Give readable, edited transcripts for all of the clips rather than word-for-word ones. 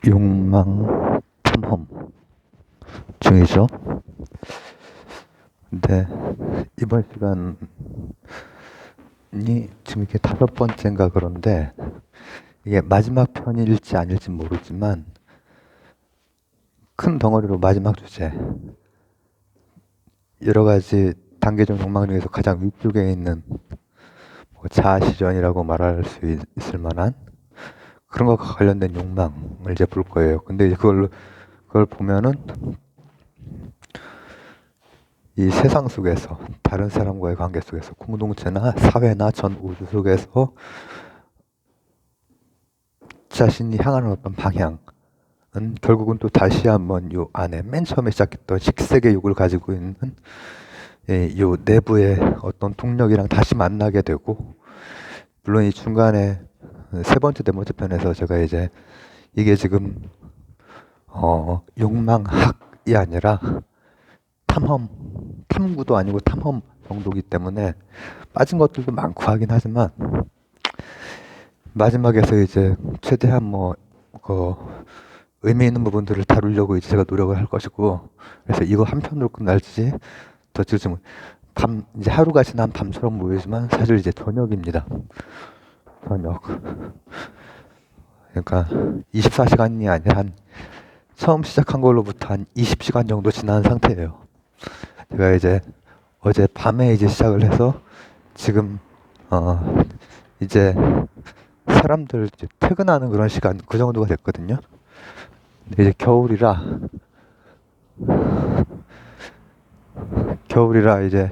욕망 탐험 중이죠. 근데 이번 시간이 지금 이게 5번째인가 그런데 이게 마지막 편일지 아닐지 모르지만 큰 덩어리로 마지막 주제, 여러 가지 단계적 욕망 중에서 가장 위쪽에 있는 뭐 자아실현이라고 말할 수 있을 만한 그런 것과 관련된 욕망을 이제 볼 거예요. 근데 이제 그걸 보면은 이 세상 속에서, 다른 사람과의 관계 속에서, 공동체나 사회나 전 우주 속에서 자신이 향하는 어떤 방향은 결국은 또 다시 한번 요 안에 맨 처음에 시작했던 식색의 욕을 가지고 있는 요 내부의 어떤 동력이랑 다시 만나게 되고, 물론 이 중간에 세 번째, 네 번째 편에서 제가 이제 이게 지금 욕망학이 아니라 탐구도 아니고 탐험 정도이기 때문에 빠진 것들도 많고 하긴 하지만, 마지막에서 이제 최대한 그 의미 있는 부분들을 다루려고 이제 제가 노력을 할 것이고, 그래서 이거 한 편으로 끝날지 더 지금 이제 하루가 지난 밤처럼 보이지만 사실 이제 저녁입니다. 저녁. 그러니까 24시간이 아니라 처음 시작한 걸로부터 한 20시간 정도 지난 상태예요. 제가 이제 어제 밤에 이제 시작을 해서 지금 이제 사람들 이제 퇴근하는 그런 시간 그 정도가 됐거든요. 근데 이제 겨울이라 이제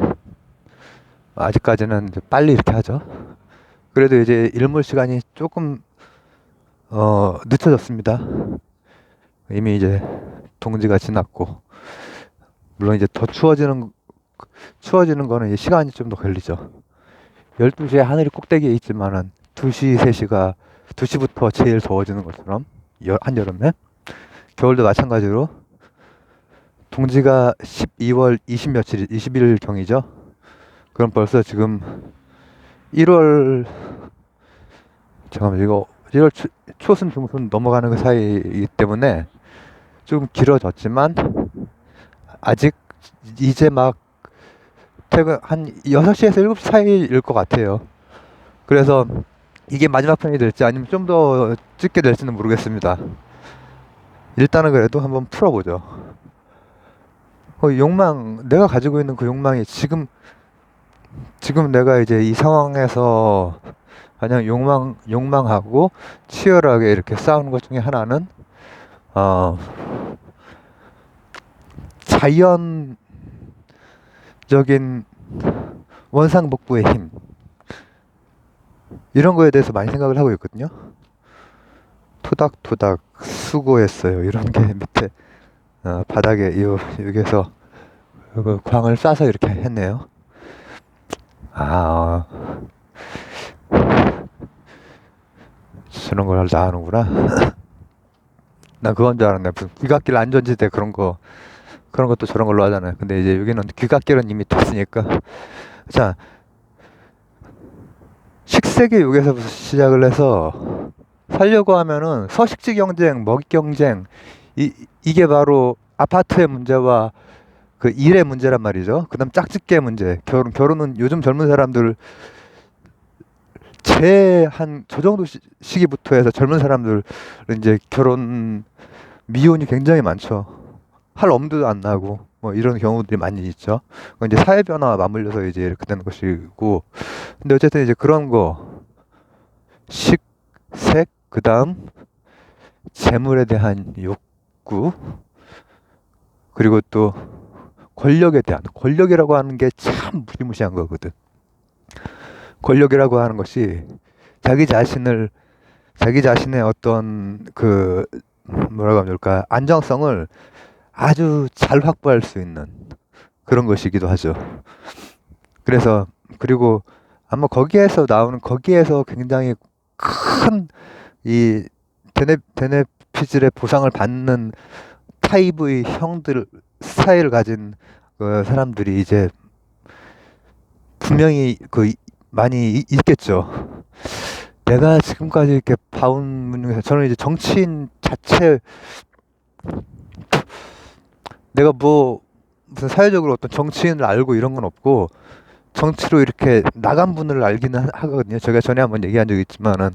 아직까지는 이제 빨리 이렇게 하죠. 그래도 이제 일몰 시간이 조금 늦춰졌습니다. 이미 이제 동지가 지났고, 물론 이제 더 추워지는 거는 이제 시간이 좀 더 걸리죠. 12시에 하늘이 꼭대기에 있지만은 2시, 3시가 2시부터 제일 더워지는 것처럼 한여름에, 겨울도 마찬가지로 동지가 12월 20일 경이죠. 그럼 벌써 지금 1월, 잠깐만, 이거 1월 초순 중순 넘어가는 그 사이이기 때문에 좀 길어졌지만 아직 이제 막 퇴근 한 6시에서 7시 사이일 것 같아요. 그래서 이게 마지막 편이 될지 아니면 좀 더 찍게 될지는 모르겠습니다. 일단은 그래도 한번 풀어보죠. 내가 가지고 있는 그 욕망이 지금 내가 이제 이 상황에서 그냥 욕망하고 치열하게 이렇게 싸우는 것 중에 하나는 자연적인 원상복구의 힘, 이런 거에 대해서 많이 생각을 하고 있거든요. 토닥토닥 수고했어요, 이런 게 밑에 바닥에 여기서 광을 쏴서 이렇게 했네요. 저런 걸 다 하는구나. 난 그건 줄 알았네. 무슨 귀갓길 안전지대 그런 것도 저런 걸로 하잖아요. 근데 이제 여기는 귀갓길은 이미 됐으니까. 자, 식세계 욕에서부터 시작을 해서 살려고 하면은 서식지 경쟁, 먹이 경쟁, 이게 바로 아파트의 문제와 그 일의 문제란 말이죠. 그다음 짝짓기의 문제, 결혼은 요즘 젊은 사람들 저 정도 시기부터 해서 젊은 사람들 이제 결혼 미혼이 굉장히 많죠. 할 엄두도 안 나고 뭐 이런 경우들이 많이 있죠. 이제 사회 변화와 맞물려서 이제 이렇게 되는 것이고, 근데 어쨌든 이제 그런 거, 색, 그다음 재물에 대한 욕구, 그리고 또 권력이라고 하는 게 참 무시무시한 거거든. 권력이라고 하는 것이 자기 자신의 어떤 뭐라고 하면 좋을까, 안정성을 아주 잘 확보할 수 있는 그런 것이기도 하죠. 그리고 아마 거기에서 굉장히 큰 이 데네피즐의 보상을 받는 타입의 형들 스타일을 가진 사람들이 이제 분명히 많이 있겠죠. 내가 지금까지 이렇게 봐온 분 중에서 저는 이제 정치인 자체 내가 뭐 무슨 사회적으로 어떤 정치인을 알고 이런 건 없고 정치로 이렇게 나간 분을 알기는 하거든요. 제가 전에 한번 얘기한 적이 있지만은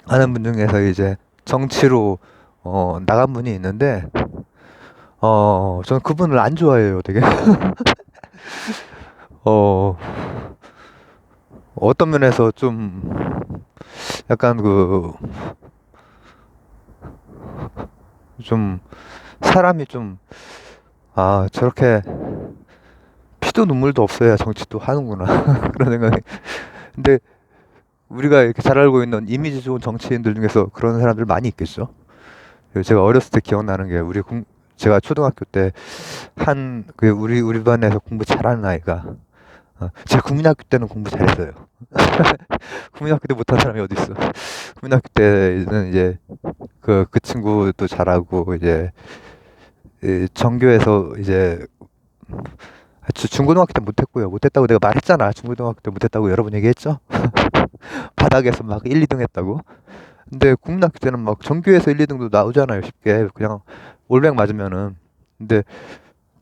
아는 분 중에서 이제 정치로 나간 분이 있는데 저는 그분을 안 좋아해요, 되게. 어, 어떤 면에서 좀 약간 좀 사람이 좀 저렇게 피도 눈물도 없어야 정치도 하는구나 그런 생각이. 근데 우리가 이렇게 잘 알고 있는 이미지 좋은 정치인들 중에서 그런 사람들 많이 있겠죠. 그리고 제가 어렸을 때 기억나는 게 제가 초등학교 때 우리 반에서 공부 잘하는 아이가 제가 국민학교 때는 공부 잘했어요. 국민학교 때 못한 사람이 어디 있어? 국민학교 때는 이제 그 친구도 잘하고 이제 이 전교에서 이제 중고등학교 때 못했고요. 못했다고 내가 말했잖아. 중고등학교 때 못했다고 여러 번 얘기했죠. 바닥에서 막 1, 2등 했다고. 근데 국민학교 때는 막 전교에서 1, 2등도 나오잖아요. 쉽게 그냥 올백 맞으면은. 근데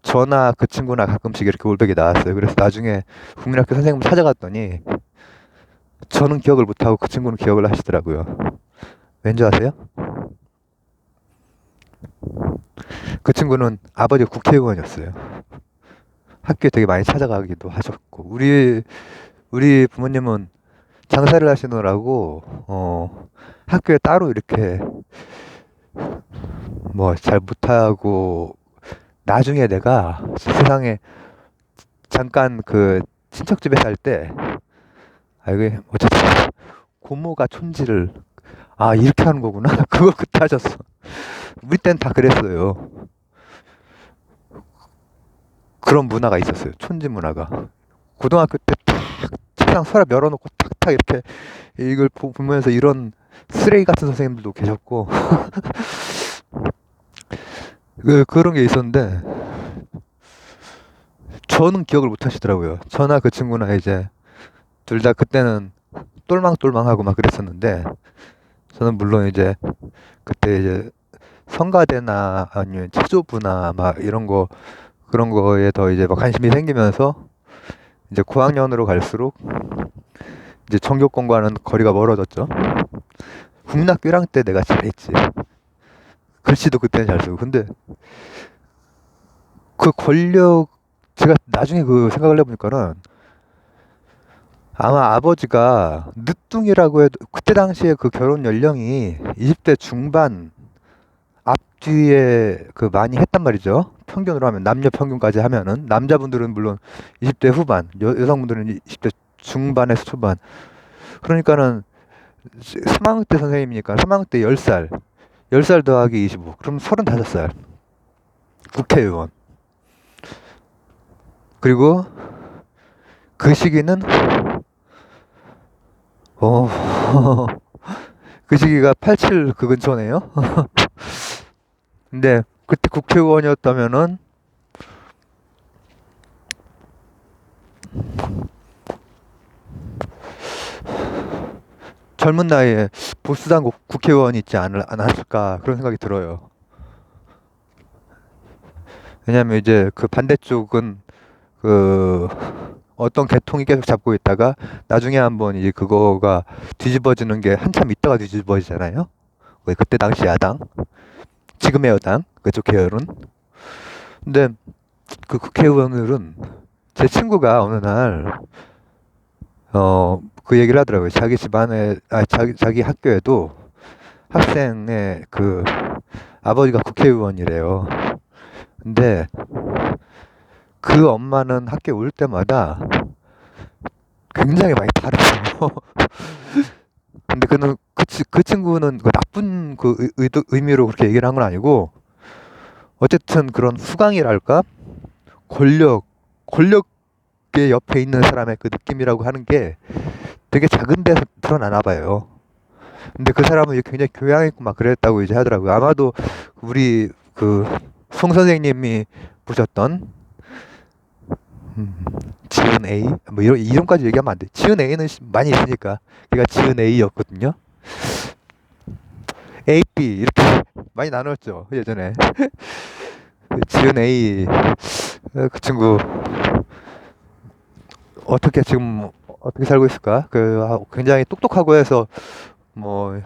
저나 그 친구나 가끔씩 이렇게 올백이 나왔어요. 그래서 나중에 국민학교 선생님을 찾아갔더니 저는 기억을 못하고 그 친구는 기억을 하시더라고요. 왠지 아세요? 그 친구는 아버지가 국회의원이었어요. 학교에 되게 많이 찾아가기도 하셨고 우리 부모님은 장사를 하시느라고 학교에 따로 이렇게 뭐 잘 못하고 나중에 내가 세상에 잠깐 그 친척 집에 살 때 이게 어쨌든 고모가 촌지를 이렇게 하는 거구나 그걸 그때 하셨어. 우리 땐 다 그랬어요. 그런 문화가 있었어요. 촌지 문화가. 고등학교 때 탁 책상 서랍 열어놓고 탁탁 이렇게 이걸 보면서 이런 쓰레기 같은 선생님들도 계셨고 그런 게 있었는데 저는 기억을 못 하시더라고요. 저나 그 친구나 이제 둘 다 그때는 똘망똘망하고 막 그랬었는데 저는 물론 이제 그때 이제 성가대나 아니면 체조부나 막 이런 거 그런 거에 더 이제 막 관심이 생기면서 이제 고학년으로 갈수록 이제 전교권과는 거리가 멀어졌죠. 국민학교 1학년 때 내가 잘했지. 글씨도 그때는 잘 쓰고. 근데 그 권력 제가 나중에 그 생각을 해보니까는 아마 아버지가 늦둥이라고 해도 그때 당시에 그 결혼 연령이 20대 중반 앞뒤에 그 많이 했단 말이죠. 평균으로 하면 남녀 평균까지 하면은 남자분들은 물론 20대 후반, 여성분들은 20대 중반에서 초반. 그러니까는 3학년 때 선생님이니까 3학년 때 10살, 10살 더하기 25, 그럼 35살 국회의원. 그리고 그 시기는 어, 그 시기가 87 그 근처네요. 근데 그때 국회의원이었다면은 젊은 나이에 보수당 국회의원이 있지 않았을까 그런 생각이 들어요. 왜냐면 이제 그 반대쪽은 그 어떤 계통이 계속 잡고 있다가 나중에 한번 이제 그거가 뒤집어지는 게 한참 있다가 뒤집어지잖아요. 그때 당시 야당, 지금의 여당 그쪽 계열은. 근데 그 국회의원들은 제 친구가 어느 날 그 얘기를 하더라고요. 자기 집안에 자기 학교에도 학생의 그 아버지가 국회의원이래요. 근데 그 엄마는 학교에 올 때마다 굉장히 많이 다르죠. 근데 그 친구는 그 나쁜 의미로 그렇게 얘기를 한 건 아니고 어쨌든 그런 후광이랄까 권력의 옆에 있는 사람의 그 느낌이라고 하는 게 되게 작은 데서 드러나나 봐요. 근데 그 사람은 굉장히 교양 있고 막 그랬다고 이제 하더라고요. 아마도 우리 송 선생님이 보셨던 지은 A 뭐 이런 이름까지 얘기하면 안 돼. 지은 A는 많이 있으니까 걔가 지은 A였거든요. A, B 이렇게 많이 나눴죠 예전에. 지은 A 그 친구 어떻게 지금 어떻게 살고 있을까? 굉장히 똑똑하고 해서 뭐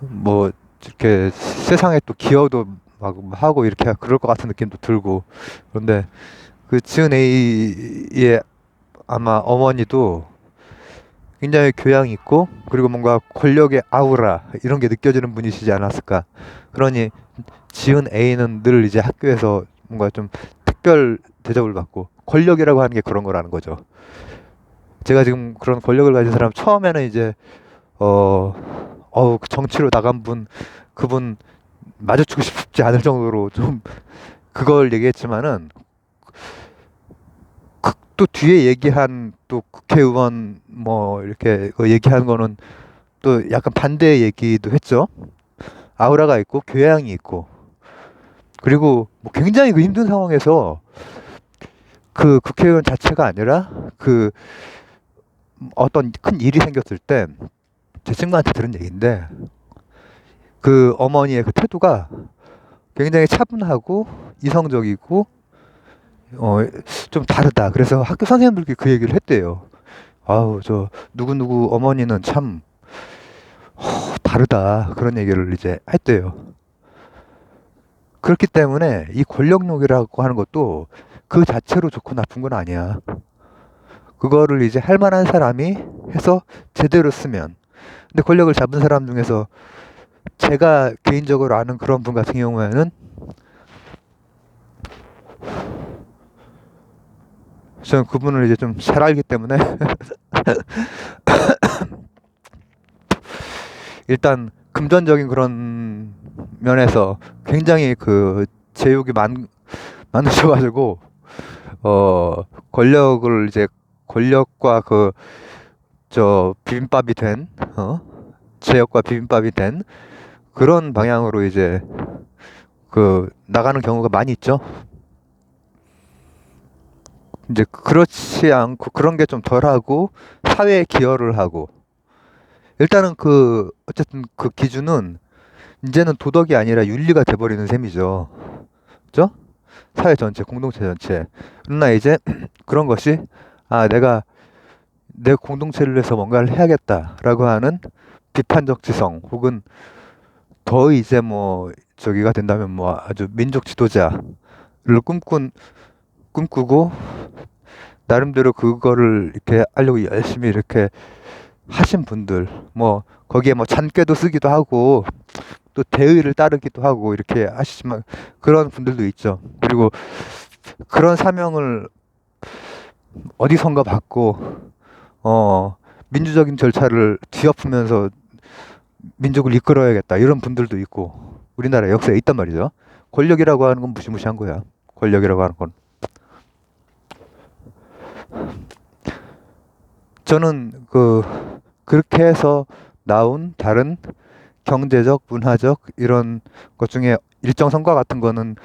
뭐 이렇게 세상에 또 기여도 막 하고 이렇게 그럴 것 같은 느낌도 들고. 그런데 그 지은 A의 아마 어머니도 굉장히 교양 있고 그리고 뭔가 권력의 아우라 이런 게 느껴지는 분이시지 않았을까. 그러니 지은 A는 늘 이제 학교에서 뭔가 좀 특별 대접을 받고 권력이라고 하는 게 그런 거라는 거죠. 제가 지금 그런 권력을 가진 사람 처음에는 이제 그 정치로 나간 분 그분 마주치고 싶지 않을 정도로 좀 그걸 얘기했지만은 또 뒤에 얘기한 또 국회의원 뭐 이렇게 얘기한 거는 또 약간 반대 얘기도 했죠. 아우라가 있고 교양이 있고 그리고 뭐 굉장히 그 힘든 상황에서 그 국회의원 자체가 아니라 그 어떤 큰 일이 생겼을 때 제 친구한테 들은 얘기인데 그 어머니의 그 태도가 굉장히 차분하고 이성적이고 좀 다르다. 그래서 학교 선생님들께 그 얘기를 했대요. 아우 저 누구누구 어머니는 참 다르다. 그런 얘기를 이제 했대요. 그렇기 때문에 이 권력욕이라고 하는 것도 그 자체로 좋고 나쁜 건 아니야. 그거를 이제 할 만한 사람이 해서 제대로 쓰면. 근데 권력을 잡은 사람 중에서 제가 개인적으로 아는 그런 분 같은 경우에는 저는 그분을 이제 좀 잘 알기 때문에 일단 금전적인 그런 면에서 굉장히 그 제욕이 많으셔가지고 권력을 이제 권력과 그 저 비빔밥이 된 제역과 비빔밥이 된 그런 방향으로 이제 그 나가는 경우가 많이 있죠. 이제 그렇지 않고 그런 게 좀 덜하고 사회에 기여를 하고 일단은 그 어쨌든 그 기준은 이제는 도덕이 아니라 윤리가 돼버리는 셈이죠. 그죠? 사회 전체, 공동체 전체. 그러나 이제 그런 것이 내가 내 공동체를 위해서 뭔가를 해야겠다라고 하는 비판적 지성 혹은 더 이제 뭐 저기가 된다면 뭐 아주 민족 지도자를 꿈꾸고 나름대로 그거를 이렇게 하려고 열심히 이렇게 하신 분들 뭐 거기에 뭐 잔꾀도 쓰기도 하고 또 대의를 따르기도 하고 이렇게 하시지만 그런 분들도 있죠. 그리고 그런 사명을 어디선가 받고 민주적인 절차를 뒤엎으면서 민족을 이끌어야겠다 이런 분들도 있고 우리나라 역사에 있단 말이죠. 권력이라고 하는 건 무시무시한 거야. 권력이라고 하는 건. 저는 그렇게 해서 나온 다른 경제적, 문화적 이런 것 중에 일정 성과 같은 거는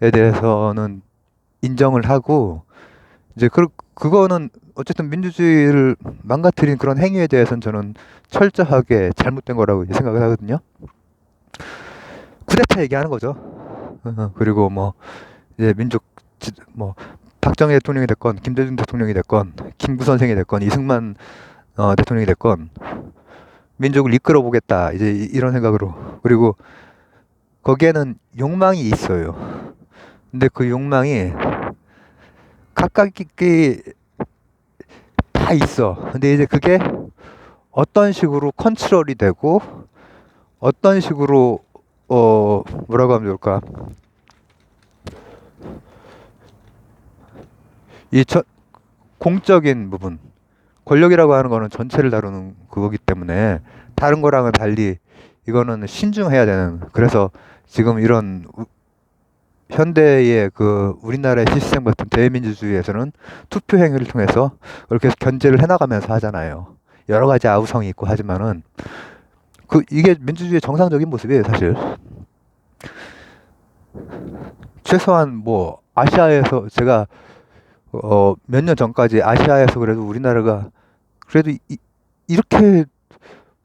에 대해서는 인정을 하고 이제 그거는 어쨌든 민주주의를 망가뜨린 그런 행위에 대해서는 저는 철저하게 잘못된 거라고 생각을 하거든요. 쿠데타 얘기하는 거죠. 그리고 뭐 이제 뭐 박정희 대통령이 됐건 김대중 대통령이 됐건 김구 선생이 됐건 이승만 대통령이 됐건 민족을 이끌어 보겠다 이제 이런 생각으로 그리고 거기에는 욕망이 있어요. 근데 그 욕망이 각각이 다 있어. 근데 이제 그게 어떤 식으로 컨트롤이 되고 어떤 식으로 뭐라고 하면 좋을까? 공적인 부분 권력이라고 하는 거는 전체를 다루는 그거기 때문에 다른 거랑은 달리 이거는 신중해야 되는 그래서 지금 이런 현대의 그 우리나라의 시스템 같은 대민주주의에서는 투표 행위를 통해서 그렇게 견제를 해나가면서 하잖아요. 여러 가지 아우성이 있고 하지만은 이게 민주주의의 정상적인 모습이에요, 사실. 최소한 뭐 아시아에서 제가 몇 년 전까지 아시아에서 그래도 우리나라가 그래도 이렇게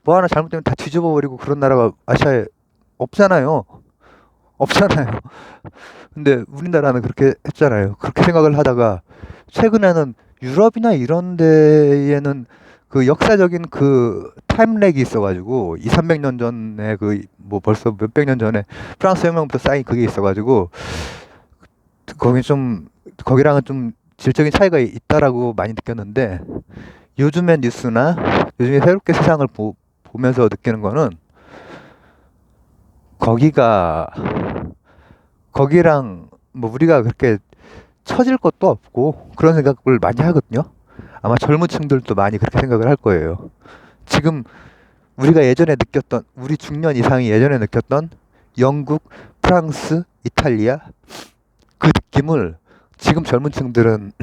뭐 하나 잘못되면 다 뒤집어 버리고 그런 나라가 아시아에 없잖아요. 없잖아요. 근데 우리나라는 그렇게 했잖아요. 그렇게 생각을 하다가 최근에는 유럽이나 이런 데에는 그 역사적인 그 타임렉이 있어가지고 2, 300년 전에 그 뭐 벌써 몇백 년 전에 프랑스 혁명부터 쌓인 그게 있어가지고 거기 좀 거기랑은 좀 질적인 차이가 있다라고 많이 느꼈는데 요즘의 뉴스나 요즘에 새롭게 세상을 보면서 느끼는 거는 거기가 거기랑 뭐 우리가 그렇게 처질 것도 없고 그런 생각을 많이 하거든요. 아마 젊은 층들도 많이 그렇게 생각을 할 거예요. 지금 우리가 예전에 느꼈던 우리 중년 이상이 예전에 느꼈던 영국, 프랑스, 이탈리아 그 느낌을 지금 젊은 층들은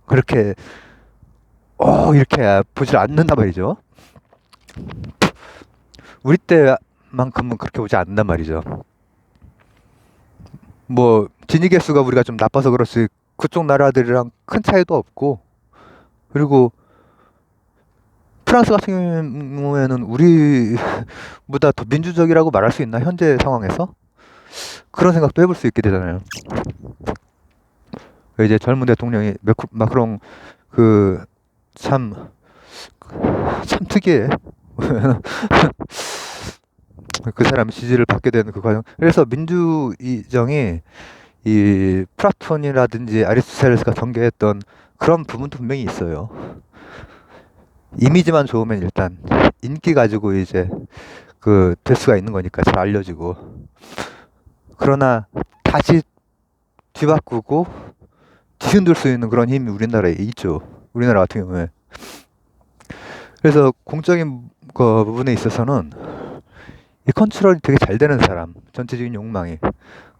그렇게 이렇게 보질 않는단 말이죠. 우리 때만큼은 그렇게 보지 않는단 말이죠. 뭐 진위 개수가 우리가 좀 나빠서 그렇지 그쪽 나라들이랑 큰 차이도 없고 그리고 프랑스 같은 경우에는 우리보다 더 민주적이라고 말할 수 있나 현재 상황에서 그런 생각도 해볼 수 있게 되잖아요. 이제 젊은 대통령이 마크롱 그 참 참 특이해. 그 사람 지지를 받게 되는 그 과정. 그래서 민주 이정이 이 플라톤이라든지 아리스토텔레스가 경계했던 그런 부분도 분명히 있어요. 이미지만 좋으면 일단 인기 가지고 이제 그 될 수가 있는 거니까 잘 알려지고 그러나 다시 뒤바꾸고 뒤흔들 수 있는 그런 힘이 우리나라에 있죠. 우리나라 같은 경우에. 그래서 공적인 그 부분에 있어서는 이 컨트롤이 되게 잘 되는 사람, 전체적인 욕망이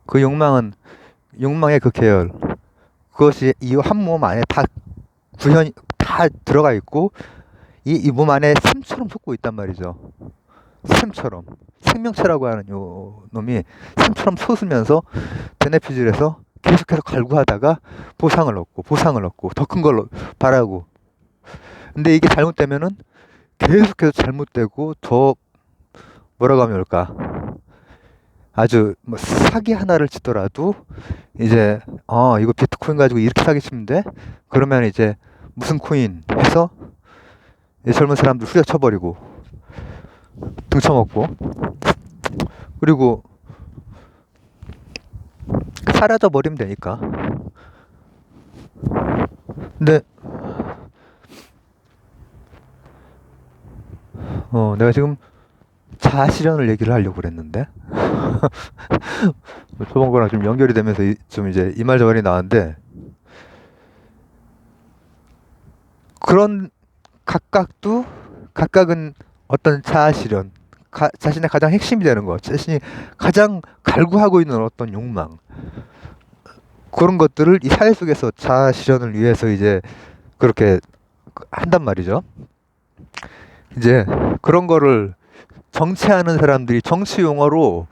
그 욕망의 그 계열 그것이 이 한 몸 안에 다 구현이 다 들어가 있고 이 몸 안에 샘처럼 솟고 있단 말이죠. 샘처럼 생명체라고 하는 요 놈이 샘처럼 솟으면서 베네핏을 계속해서 갈구하다가 보상을 얻고 더 큰 걸로 바라고 근데 이게 잘못되면은 계속해서 잘못되고 더 뭐라고 하면 좋을까 아주 뭐 사기 하나를 치더라도 이제 이거 비트코인 가지고 이렇게 사기치면 돼? 그러면 이제 무슨 코인 해서 젊은 사람들 후려쳐버리고 등쳐먹고 그리고 사라져 버리면 되니까. 근데 내가 지금 자아실현을 얘기를 하려고 그랬는데 저번 거랑 좀 연결이 되면서 좀 이제 이 말 저 말이 나왔는데 그런 각각은 어떤 자아실현 자신의 가장 핵심이 되는 거 자신이 가장 갈구하고 있는 어떤 욕망 그런 것들을 이 사회 속에서 자아실현을 위해서 이제 그렇게 한단 말이죠. 이제 그런 거를 정치하는 사람들이 정치 용어로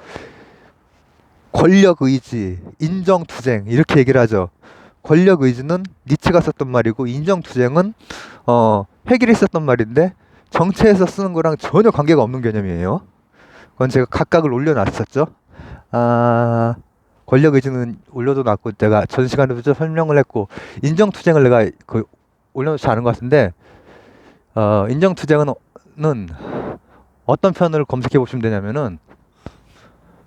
권력 의지, 인정 투쟁 이렇게 얘기를 하죠. 권력 의지는 니츠가 썼던 말이고 인정 투쟁은 해결이 썼던 말인데 정치에서 쓰는 거랑 전혀 관계가 없는 개념이에요. 그건 제가 각각을 올려놨었죠. 권력 의지는 올려도 놨고 제가 전 시간에도 좀 설명을 했고 인정 투쟁을 내가 올려놓지 않은 것 같은데 인정 투쟁은 어떤 편을 검색해 보시면 되냐면은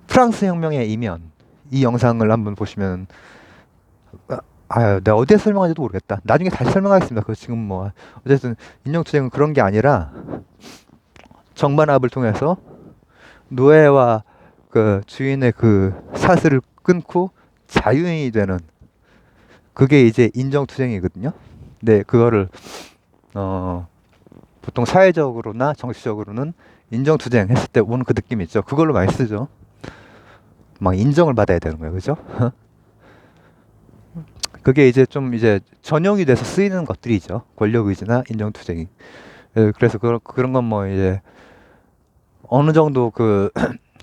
프랑스 혁명의 이면 이 영상을 한번 보시면 내가 어디에 설명하는지도 모르겠다. 나중에 다시 설명하겠습니다. 그 지금 뭐 어쨌든 인정투쟁은 그런 게 아니라 정반합을 통해서 노예와 그 주인의 그 사슬을 끊고 자유인이 되는 그게 이제 인정투쟁이거든요. 근데 그거를 보통 사회적으로나 정치적으로는 인정투쟁 했을 때 오는 그 느낌이 있죠. 그걸로 많이 쓰죠. 막 인정을 받아야 되는 거예요. 그죠? 그게 이제 좀 이제 전용이 돼서 쓰이는 것들이죠. 권력의지나 인정투쟁이. 그래서 그런 건 뭐 이제 어느 정도 그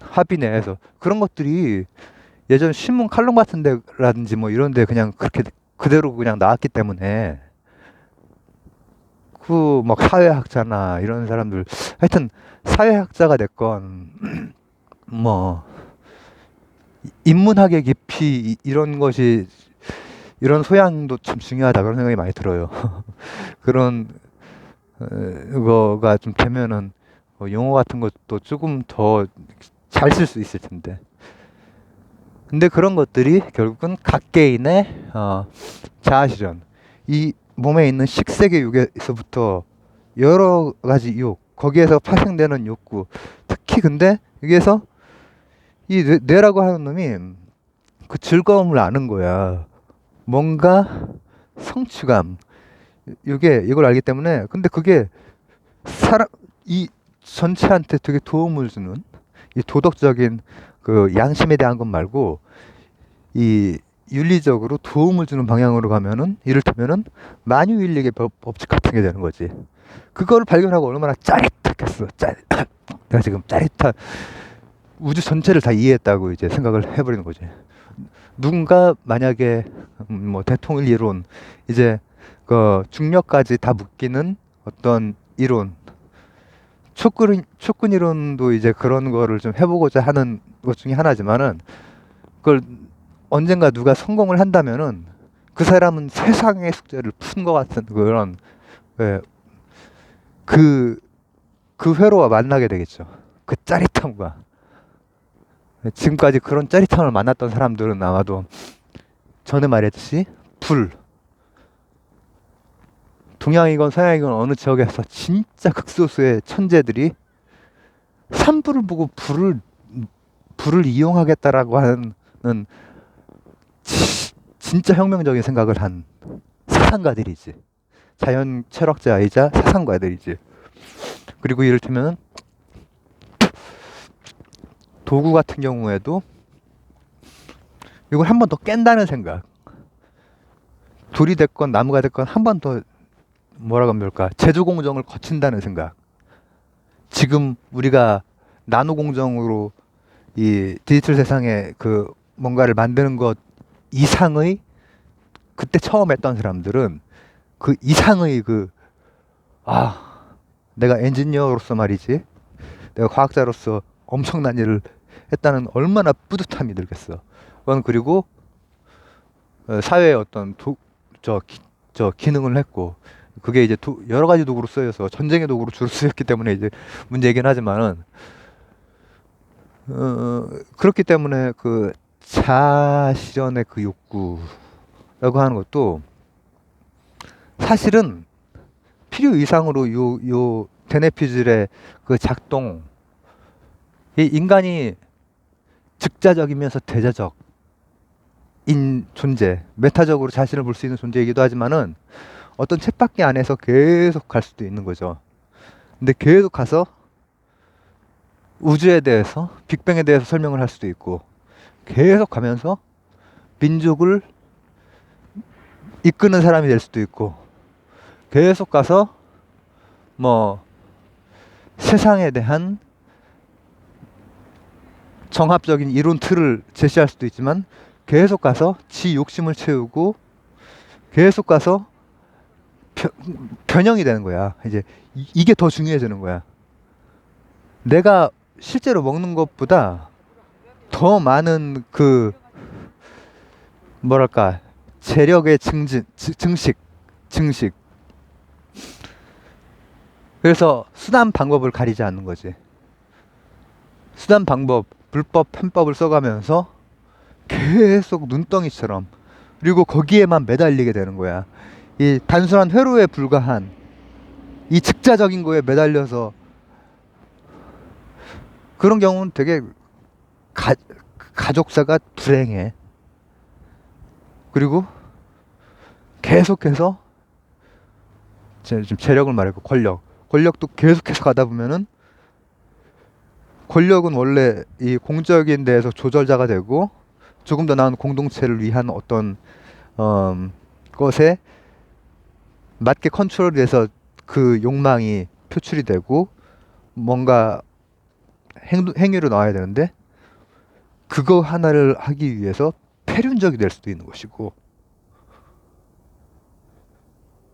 합의 내에서 그런 것들이 예전 신문 칼럼 같은 데라든지 뭐 이런 데 그냥 그렇게 그대로 그냥 나왔기 때문에 그 막 사회학자나 이런 사람들 하여튼 사회학자가 됐건 뭐 인문학의 깊이 이런 것이 이런 소양도 참 중요하다 그런 생각이 많이 들어요. 그런 거가 좀 되면은 용어 같은 것도 조금 더 잘 쓸 수 있을 텐데. 근데 그런 것들이 결국은 각 개인의 자아실현, 이 몸에 있는 식세계 욕에서부터 여러 가지 욕, 거기에서 파생되는 욕구, 특히 근데 여기에서 이 뇌라고 하는 놈이 그 즐거움을 아는 거야. 뭔가 성취감, 이걸 알기 때문에 근데 그게 사람 이 전체한테 되게 도움을 주는 이 도덕적인 그 양심에 대한 것 말고 이 윤리적으로 도움을 주는 방향으로 가면은 이를테면은 만유인력의 법칙 같은 게 되는 거지. 그거를 발견하고 얼마나 짜릿했겠어. 내가 지금 짜릿한 우주 전체를 다 이해했다고 이제 생각을 해버리는 거지. 누군가 만약에 뭐 대통일 이론 이제 그 중력까지 다 묶이는 어떤 이론 촉근 이론도 이제 그런 거를 좀 해보고자 하는 것 중에 하나지만은 그걸 언젠가 누가 성공을 한다면은 그 사람은 세상의 숙제를 푼 것 같은 그런 예, 그, 그 회로와 만나게 되겠죠. 그 짜릿함과 지금까지 그런 짜릿함을 만났던 사람들은 아마도 전에 말했듯이 불 동양이건 서양이건 어느 지역에서 진짜 극소수의 천재들이 산불을 보고 불을 이용하겠다라고 하는 진짜 혁명적인 생각을 한 사상가들이지. 자연 철학자이자 사상가들이지. 그리고 이를테면 도구 같은 경우에도 이걸 한 번 더 깬다는 생각. 돌이 됐건 나무가 됐건 한 번 더 뭐라고 하면 좋을까? 제조 공정을 거친다는 생각. 지금 우리가 나노 공정으로 이 디지털 세상에 그 뭔가를 만드는 것 이상의 그때 처음 했던 사람들은 그 이상의 내가 엔지니어로서 말이지. 내가 과학자로서 엄청난 일을 했다는 얼마나 뿌듯함이 들겠어. 그건 그리고 사회의 어떤 기능을 했고 그게 이제 여러 가지 도구로 쓰여서 전쟁의 도구로 주로 쓰였기 때문에 이제 문제이긴 하지만은 그렇기 때문에 그 자아 실현의 그 욕구라고 하는 것도 사실은 필요 이상으로 요 데네퓨즐의 그 작동 이 인간이 즉자적이면서 대자적인 존재 메타적으로 자신을 볼 수 있는 존재이기도 하지만은 어떤 쳇바퀴 안에서 계속 갈 수도 있는 거죠. 근데 계속 가서 우주에 대해서 빅뱅에 대해서 설명을 할 수도 있고 계속 가면서 민족을 이끄는 사람이 될 수도 있고 계속 가서 뭐 세상에 대한 정합적인 이론 틀을 제시할 수도 있지만 계속 가서 지 욕심을 채우고 계속 가서 변형이 되는 거야. 이제 이게 더 중요해지는 거야. 내가 실제로 먹는 것보다 더 많은 그 뭐랄까 재력의 증식. 그래서 수단 방법을 가리지 않는 거지. 수단 방법, 불법 편법을 써가면서 계속 눈덩이처럼 그리고 거기에만 매달리게 되는 거야. 이 단순한 회로에 불과한 이 즉자적인 거에 매달려서 그런 경우는 되게 가족사가 불행해. 그리고 계속해서 지금 재력을 말했고 권력도 계속해서 가다 보면은 권력은 원래 이 공적인 데에서 조절자가 되고 조금 더 나은 공동체를 위한 어떤 것에 맞게 컨트롤돼서 그 욕망이 표출이 되고 뭔가 행위로 나와야 되는데 그거 하나를 하기 위해서 폐륜적이 될 수도 있는 것이고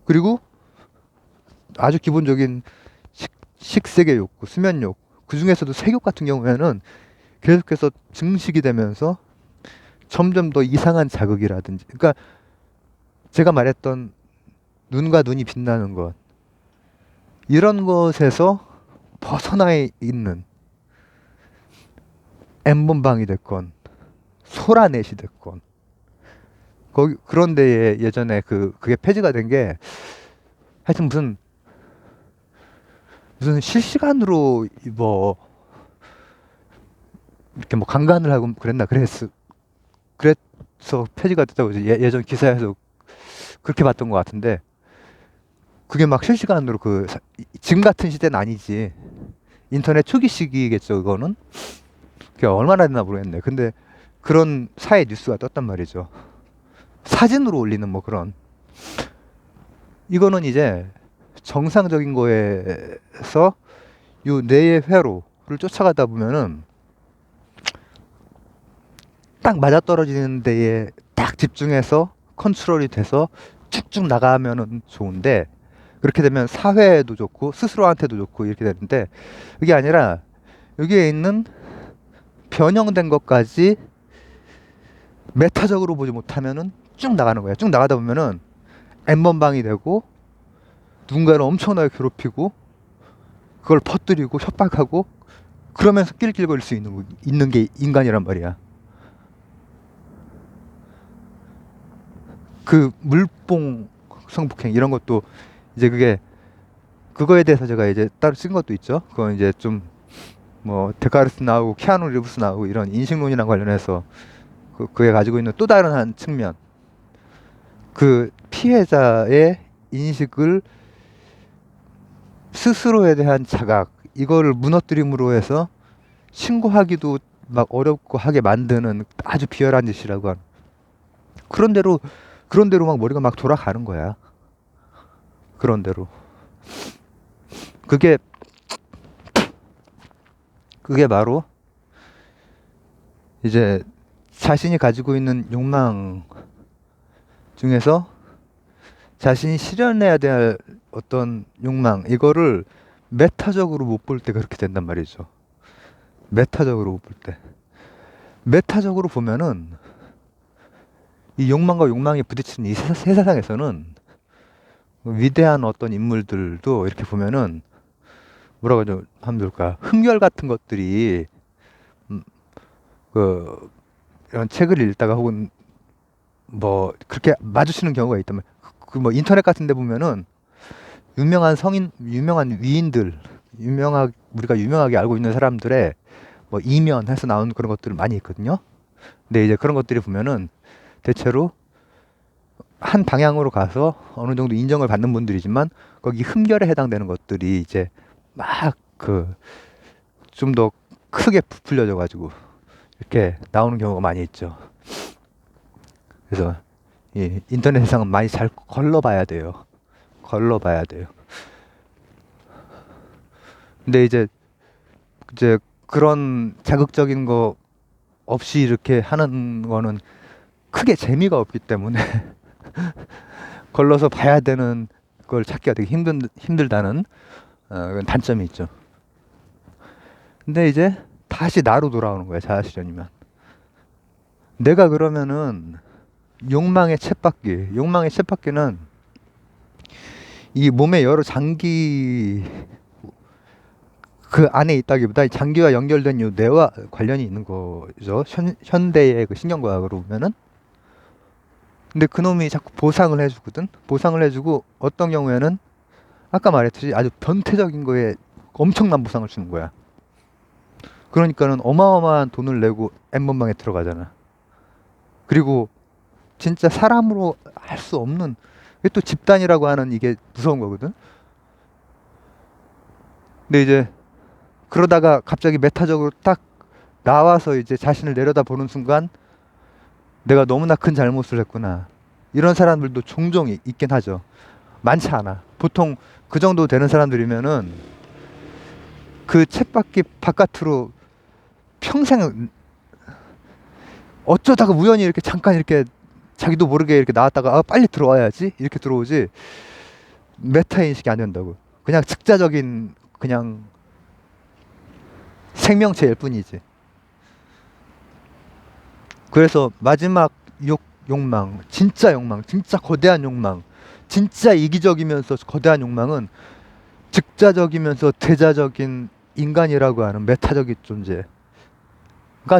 그리고 아주 기본적인 식색의 욕구, 수면욕, 그 중에서도 색욕 같은 경우에는 계속해서 증식이 되면서 점점 더 이상한 자극이라든지, 그러니까 제가 말했던 눈과 눈이 빛나는 것, 이런 것에서 벗어나 있는 N번방이 됐건 소라넷이 됐건, 거기 그런 데에 예전에 그게 폐지가 된 게, 하여튼 무슨 실시간으로 뭐 이렇게 뭐 강간을 하고 그래서 폐지가 됐다고 예전 기사에서 그렇게 봤던 것 같은데, 그게 막 실시간으로 지금 같은 시대는 아니지, 인터넷 초기 시기겠죠 그거는. 그게 얼마나 됐나 모르겠네. 근데 그런 사회 뉴스가 떴단 말이죠. 사진으로 올리는 뭐 그런. 이거는 이제 정상적인 거에서 요 뇌의 회로를 쫓아가다 보면은 딱 맞아떨어지는 데에 딱 집중해서 컨트롤이 돼서 쭉쭉 나가면은 좋은데, 그렇게 되면 사회에도 좋고 스스로한테도 좋고 이렇게 되는데, 그게 아니라 여기에 있는 변형된 것까지 메타적으로 보지 못하면은 쭉 나가는 거야. 쭉 나가다 보면은 N번방이 되고 누군가를 엄청나게 괴롭히고 그걸 퍼뜨리고 협박하고 그러면서 낄낄거릴 수 있는 게 인간이란 말이야. 그 물뽕 성폭행 이런 것도 이제 그거에 대해서 제가 이제 따로 쓴 것도 있죠. 그건 이제 좀 뭐 데카르트 나오고 키아누 리브스 나오고 이런 인식론이랑 관련해서 그게 가지고 있는 또 다른 한 측면, 그 피해자의 인식을, 스스로에 대한 자각, 이거를 무너뜨림으로 해서 신고하기도 막 어렵고 하게 만드는 아주 비열한 짓이라고 하는, 그런 대로 막 머리가 막 돌아가는 거야. 그런 대로. 그게 바로 이제 자신이 가지고 있는 욕망 중에서 자신이 실현해야 될 어떤 욕망, 이거를 메타적으로 못 볼 때 그렇게 된단 말이죠. 메타적으로 못 볼 때. 메타적으로 보면은 이 욕망과 욕망이 부딪히는 이 세상에서는 위대한 어떤 인물들도 이렇게 보면은 뭐라고 하면 좋을까, 흠결 같은 것들이 이런 책을 읽다가 혹은 뭐 그렇게 마주치는 경우가 있다면, 뭐 인터넷 같은 데 보면은 유명한 위인들, 우리가 유명하게 알고 있는 사람들의 뭐 이면해서 나오는 그런 것들 많이 있거든요. 근데 이제 그런 것들이 보면은 대체로 한 방향으로 가서 어느 정도 인정을 받는 분들이지만, 거기 흠결에 해당되는 것들이 이제 막 좀 더 크게 부풀려져 가지고 이렇게 나오는 경우가 많이 있죠. 그래서 이 인터넷 세상은 많이 잘 걸러봐야 돼요. 걸러봐야 돼요. 근데 이제 그런 자극적인 거 없이 이렇게 하는 거는 크게 재미가 없기 때문에 걸러서 봐야 되는 걸 찾기가 되게 힘들다는 그런 단점이 있죠. 근데 이제 다시 나로 돌아오는 거야, 자아실현이면. 내가 그러면은 욕망의 쳇바퀴는 이 몸의 여러 장기 그 안에 있다기보다 장기와 연결된 이 뇌와 관련이 있는 거죠. 현대의 그 신경과학으로 보면은. 근데 그놈이 자꾸 보상을 해주거든. 보상을 해주고 어떤 경우에는 아까 말했듯이 아주 변태적인 거에 엄청난 보상을 주는 거야. 그러니까는 어마어마한 돈을 내고 N번방에 들어가잖아. 그리고 진짜 사람으로 할 수 없는, 이게 또 집단이라고 하는 이게 무서운 거거든. 근데 이제 그러다가 갑자기 메타적으로 딱 나와서 이제 자신을 내려다보는 순간, 내가 너무나 큰 잘못을 했구나, 이런 사람들도 종종 있긴 하죠. 많지 않아. 보통 그 정도 되는 사람들이면은 그 쳇바퀴 바깥으로 평생 어쩌다가 우연히 이렇게 잠깐 이렇게 자기도 모르게 이렇게 나왔다가 빨리 들어와야지 이렇게 들어오지, 메타 인식이 안 된다고. 그냥 즉자적인 그냥 생명체일 뿐이지. 그래서 마지막 욕망, 진짜 거대한 욕망, 진짜 이기적이면서 거대한 욕망은 즉자적이면서 대자적인 인간이라고 하는 메타적인 존재가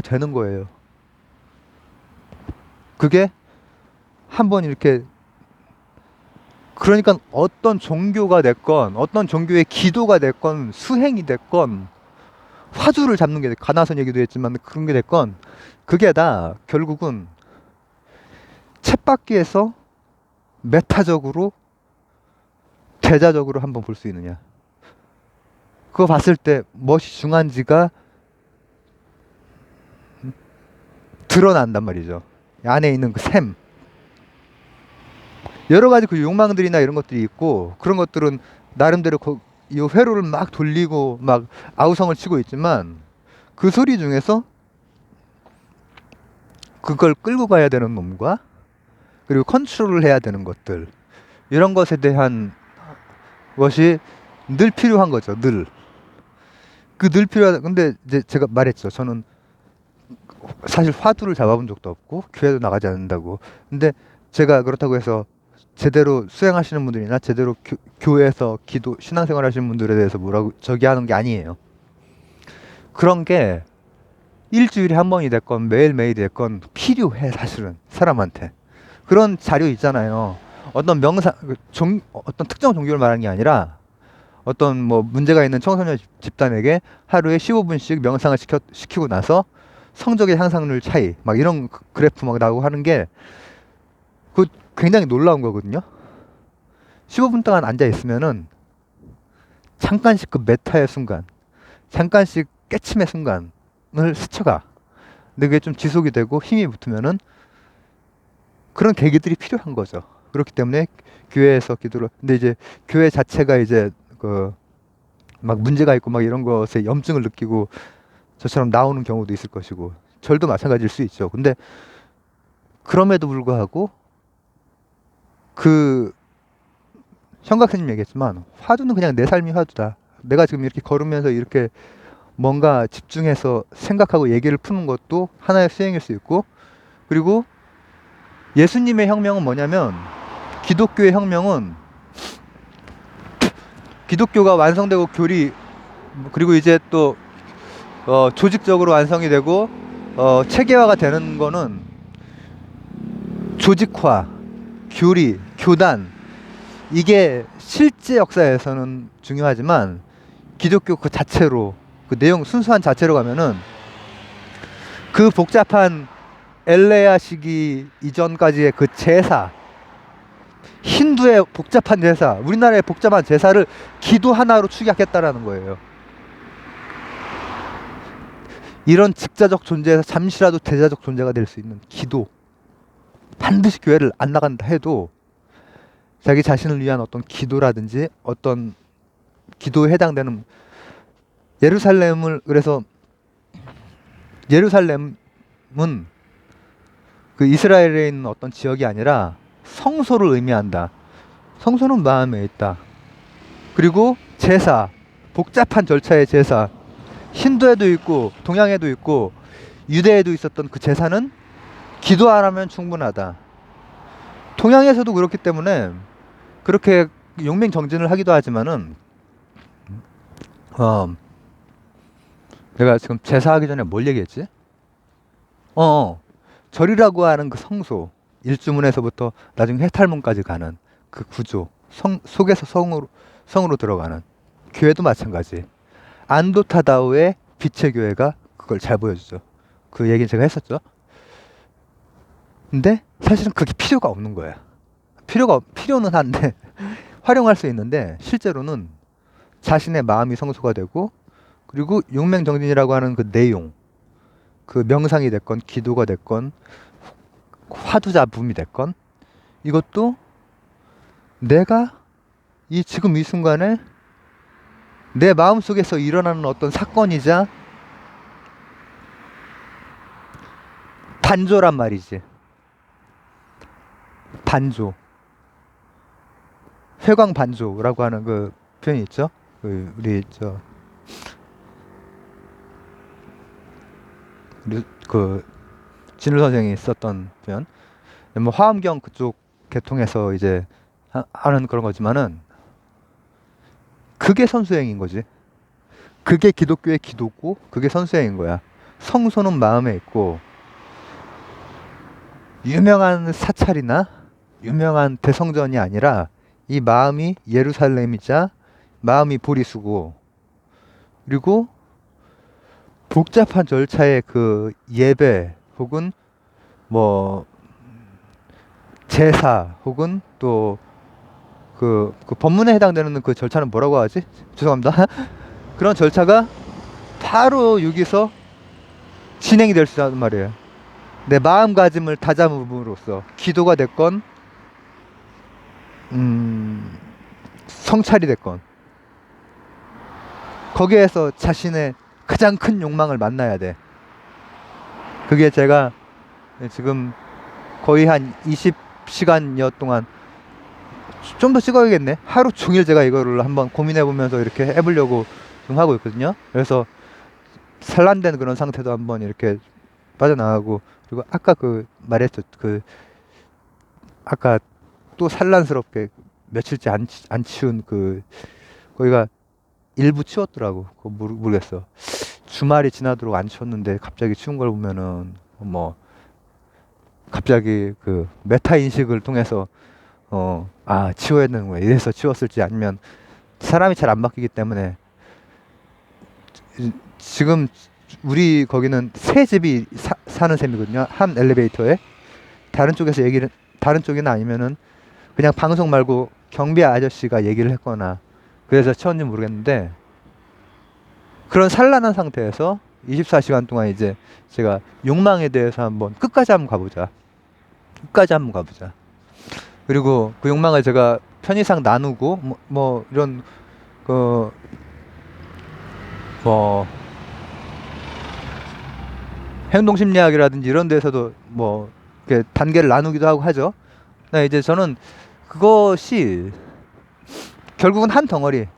되는 거예요. 그게 한번 이렇게, 그러니까 어떤 종교가 됐건 어떤 종교의 기도가 됐건 수행이 됐건 화두를 잡는 게, 가나선 얘기도 했지만 그런 게 됐건 그게 다 결국은 쳇바퀴에서 메타적으로 대자적으로 한번 볼 수 있느냐, 그거 봤을 때 무엇이 중요한지가 드러난단 말이죠. 안에 있는 그 샘, 여러 가지 그 욕망들이나 이런 것들이 있고, 그런 것들은 나름대로 이 회로를 막 돌리고 막 아우성을 치고 있지만 그 소리 중에서 그걸 끌고 가야 되는 놈과 그리고 컨트롤을 해야 되는 것들, 이런 것에 대한 것이 늘 필요한 거죠. 늘 필요하다. 근데 이제 제가 말했죠. 저는 사실 화두를 잡아본 적도 없고 교회도 나가지 않는다고. 근데 제가 그렇다고 해서 제대로 수행하시는 분들이나 제대로 교회에서 기도 신앙생활 하시는 분들에 대해서 뭐라고 저기 하는 게 아니에요. 그런 게 일주일에 한 번이 됐건 매일매일이 됐건 필요해. 사실은 사람한테 그런 자료 있잖아요. 어떤 어떤 특정 종교를 말하는 게 아니라 어떤 뭐 문제가 있는 청소년 집단에게 하루에 15분씩 명상을 시키고 나서 성적의 향상률 차이 막 이런 그래프 막 나오고 하는 게 그 굉장히 놀라운 거거든요. 15분 동안 앉아 있으면은 잠깐씩 그 메타의 순간, 잠깐씩 깨침의 순간을 스쳐가. 근데 그게 좀 지속이 되고 힘이 붙으면은 그런 계기들이 필요한 거죠. 그렇기 때문에 교회에서 기도를, 근데 이제 교회 자체가 이제 그 막 문제가 있고 막 이런 것에 염증을 느끼고 저처럼 나오는 경우도 있을 것이고, 절도 마찬가지일 수 있죠. 근데 그럼에도 불구하고 그 형각스님 얘기했지만 화두는 그냥 내 삶이 화두다. 내가 지금 이렇게 걸으면서 이렇게 뭔가 집중해서 생각하고 얘기를 푸는 것도 하나의 수행일 수 있고, 그리고 예수님의 혁명은 뭐냐면, 기독교의 혁명은 기독교가 완성되고 그리고 이제 또 조직적으로 완성이 되고 체계화가 되는 거는 조직화, 교리, 교단, 이게 실제 역사에서는 중요하지만 기독교 그 자체로, 그 내용 순수한 자체로 가면은 그 복잡한 엘레야 시기 이전까지의 그 제사, 힌두의 복잡한 제사, 우리나라의 복잡한 제사를 기도 하나로 축약했다라는 거예요. 이런 직자적 존재에서 잠시라도 대자적 존재가 될 수 있는 기도, 반드시 교회를 안 나간다 해도 자기 자신을 위한 어떤 기도라든지 어떤 기도에 해당되는, 그래서 예루살렘은 그 이스라엘에 있는 어떤 지역이 아니라 성소를 의미한다. 성소는 마음에 있다. 그리고 제사, 복잡한 절차의 제사, 힌두에도 있고 동양에도 있고 유대에도 있었던 그 제사는 기도 안 하면 충분하다. 동양에서도 그렇기 때문에 그렇게 용맹정진을 하기도 하지만은 내가 지금 제사하기 전에 뭘 얘기했지? 절이라고 하는 그 성소, 일주문에서부터 나중에 해탈문까지 가는 그 구조, 속에서 성으로 들어가는, 교회도 마찬가지. 안도타다오의 빛의 교회가 그걸 잘 보여주죠. 그 얘기는 제가 했었죠. 근데 사실은 그게 필요가 없는 거야. 필요는 한데 활용할 수 있는데, 실제로는 자신의 마음이 성소가 되고, 그리고 용맹정진이라고 하는 그 내용, 그 명상이 됐건 기도가 됐건 화두잡음이 됐건, 이것도 내가 지금 이 순간에 내 마음속에서 일어나는 어떤 사건이자 반조란 말이지. 반조. 회광반조라고 하는 그 표현이 있죠. 우리 그 진루 선생이 썼던 표현. 뭐 화엄경 그쪽 계통에서 이제 하는 그런 거지만은 그게 선수행인 거지. 그게 기독교의 기도고 그게 선수행인 거야. 성소는 마음에 있고 유명한 사찰이나 유명한 대성전이 아니라 이 마음이 예루살렘이자 마음이 보리수고, 그리고 복잡한 절차의 그 예배 혹은 뭐 제사 혹은 또 그 법문에 해당되는 그 절차는 뭐라고 하지? 죄송합니다. 그런 절차가 바로 여기서 진행이 될 수 있다는 말이에요. 내 마음가짐을 다잡음으로써 기도가 됐건 성찰이 됐건 거기에서 자신의 가장 큰 욕망을 만나야 돼. 그게 제가 지금 거의 한 20시간여 동안 좀 더 찍어야겠네. 하루 종일 제가 이거를 한번 고민해 보면서 이렇게 해보려고 지금 하고 있거든요. 그래서 산란된 그런 상태도 한번 이렇게 빠져나가고, 그리고 아까 그 말했죠. 아까 또 산란스럽게 며칠째 안 치운 거기가 일부 치웠더라고. 그거 모르겠어. 주말이 지나도록 안 치웠는데 갑자기 치운 걸 보면은 뭐 갑자기 그 메타 인식을 통해서 치워야 되는 거야. 이래서 치웠을지, 아니면 사람이 잘 안 바뀌기 때문에. 지금 우리 거기는 새 집이 사는 셈이거든요. 한 엘리베이터에. 다른 쪽에는 아니면은 그냥 방송 말고 경비 아저씨가 얘기를 했거나 그래서 치웠는지 모르겠는데, 그런 산란한 상태에서 24시간 동안 이제 제가 욕망에 대해서 끝까지 한번 가보자. 그리고 그 욕망을 제가 편의상 나누고 뭐 이런 행동심리학이라든지 이런 데서도 뭐 이렇게 단계를 나누기도 하고 하죠. 네, 이제 저는 그것이 결국은 한 덩어리,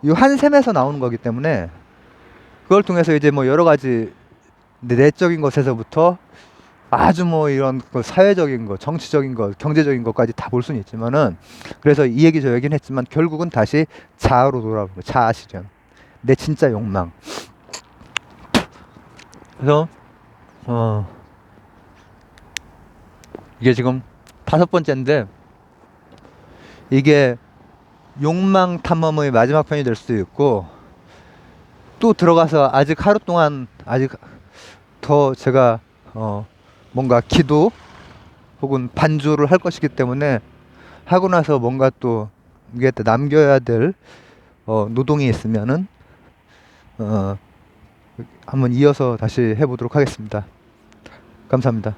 이 한 셈에서 나오는 거기 때문에, 그걸 통해서 이제 뭐 여러 가지 내적인 것에서부터 아주 뭐 이런 사회적인 거, 정치적인 거, 경제적인 것까지 다 볼 수는 있지만은, 그래서 이 얘기 저 얘기는 했지만 결국은 다시 자아로 돌아오는 거, 자아 실현, 내 진짜 욕망. 그래서 이게 지금 5번째인데, 이게 욕망 탐험의 마지막 편이 될 수도 있고, 또 들어가서 아직 하루 동안 아직 더 제가 뭔가 기도 혹은 반주를 할 것이기 때문에, 하고 나서 뭔가 또 이게 남겨야 될 노동이 있으면은 한번 이어서 다시 해보도록 하겠습니다. 감사합니다.